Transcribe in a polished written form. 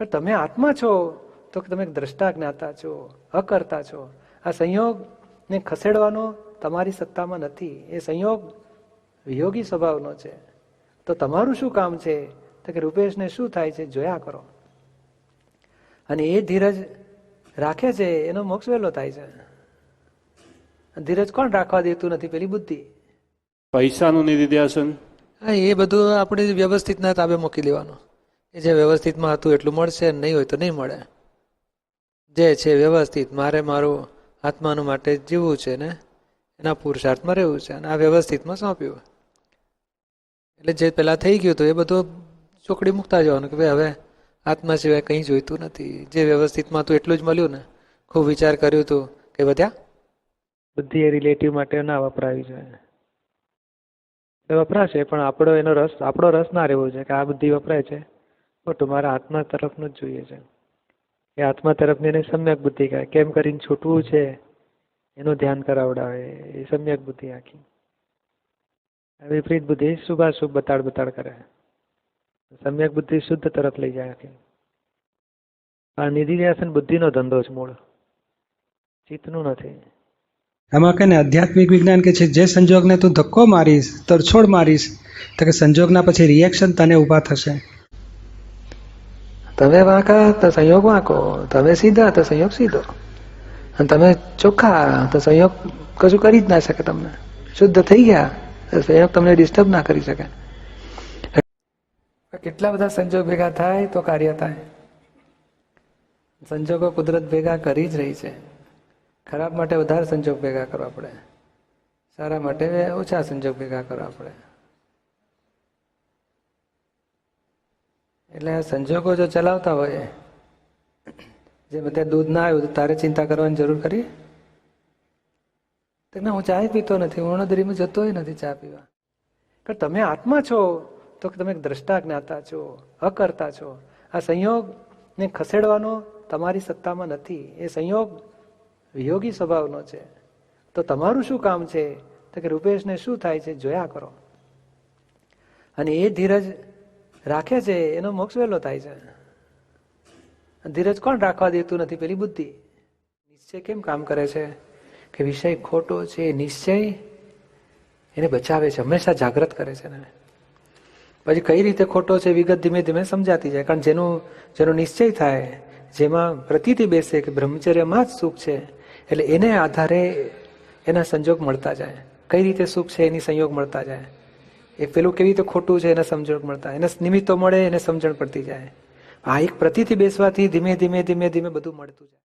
પણ તમે આત્મા છો તો તમે દ્રષ્ટા જ્ઞાતા છો, અકર્તા છો. આ સંયોગને ખસેડવાનો તમારી સત્તામાં નથી. એ સંયોગ વિયોગી સ્વભાવનો છે. તો તમારું શું કામ છે? તો કે રૂપેશને શું થાય છે જોયા કરો. અને એ ધીરજ રાખે છે એનો મોક્ષ વહેલો થાય છે. ધીરજ કોણ રાખવા દેતું નથી? પેલી બુદ્ધિ. પૈસાનું નિધિધ્યાસન હા, એ બધું આપણે વ્યવસ્થિતના તાબે મૂકી દેવાનું. કે જે વ્યવસ્થિતમાં હતું એટલું મળશે, નહીં હોય તો નહીં મળે. જે છે વ્યવસ્થિત, મારે મારું આત્માનું માટે જીવવું છે ને એના પુરુષાર્થમાં રહેવું છે, અને આ વ્યવસ્થિતમાં સોંપ્યું. એટલે જે પેલા થઈ ગયું હતું એ બધું ચોકડી મૂકતા જવાનું કે ભાઈ હવે આત્મા સિવાય કંઈ જોઈતું નથી. જે વ્યવસ્થિતમાં હતું એટલું જ મળ્યું ને, ખૂબ વિચાર કર્યું હતું કે વધ્યા બુદ્ધિ એ રિલેટિવ માટે ના વપરાવી જોઈએ. વપરાશે પણ આપણો રસ ના રહેવો છે કે આ બુદ્ધિ વપરાય છે ખોટું, મારા આત્મા તરફનું જ જોઈએ છે. એ આત્મા તરફની એને સમ્યક બુદ્ધિ કહે. કેમ કરીને છૂટવું છે એનું ધ્યાન કરાવડાવે એ સમ્યક બુદ્ધિ આખી. વિપરીત બુદ્ધિ શુભાશુભ બતાડ કરે. સમ્યક બુદ્ધિ શુદ્ધ તરફ લઈ જાય આખી. આ નિધિધ્યાસન બુદ્ધિનો ધંધો છે, મૂળ ચિત્તનું નથી. આમાં કે ને આધ્યાત્મિક વિજ્ઞાન કે છે જે સંજોગને તું ધક્કો મારીશ, તરછોડ મારીશ, તો કે સંજોગના પછી રિએક્શન તને ઊભા થશે. તમે વાંકા તો સંયોગ વાંકો, તમે સીધા તો સંયોગ સીધો, અને તમે ચોખ્ખા તો સંયોગ કશું કરી જ ના શકે. તમને શુદ્ધ થઈ ગયા તો સંયોગ તમને ડિસ્ટર્બ ના કરી શકે. કેટલા બધા સંજોગ ભેગા થાય તો કાર્ય થાય. સંજોગો કુદરત ભેગા કરી જ રહી છે. ખરાબ માટે વધારે સંજોગ ભેગા કરવા પડે, સારા માટે ઓછા સંજોગ ભેગા કરવા પડે. એટલે સંજોગો જો ચલાવતા હોય, જેમ અત્યારે દૂધ ના આવ્યું તો તારે ચિંતા કરવાની જરૂર ખરી? ના, હું ચા પીતો નથી, હું અણદરીમાં જતોય નથી ચા પીવા. પણ તમે આત્મા છો તો તમે દ્રષ્ટા જ્ઞાતા છો, અકર્તા છો. આ સંયોગને ખસેડવાનો તમારી સત્તામાં નથી. એ સંયોગ વિયોગી સ્વભાવનો છે. તો તમારું શું કામ છે? તો કે રૂપેશને શું થાય છે જોયા કરો. અને એ ધીરજ રાખે છે એનો મોક્ષ વહેલો થાય છે. ધીરજ કોણ રાખવા દેતું નથી? પેલી બુદ્ધિ. નિશ્ચય કેમ કામ કરે છે? કે વિષય ખોટો છે, નિશ્ચય એને બચાવે છે, હંમેશા જાગૃત કરે છે. પછી કઈ રીતે ખોટો છે વિગત ધીમે ધીમે સમજાતી જાય. કારણ જેનો નિશ્ચય થાય, જેમાં પ્રતીતિ બેસે કે બ્રહ્મચર્યમાં જ સુખ છે, એટલે એને આધારે એના સંજોગ મળતા જાય. કઈ રીતે સુખ છે એની સંયોગ મળતા જાય. એ પેલું કેવી રીતે ખોટું છે એના સંજોગ મળતા, એને નિમિત્તો મળે, એને સમજણ પડતી જાય. આ એક પ્રતીતિ બેસવાથી ધીમે ધીમે ધીમે ધીમે બધું મળતું જાય.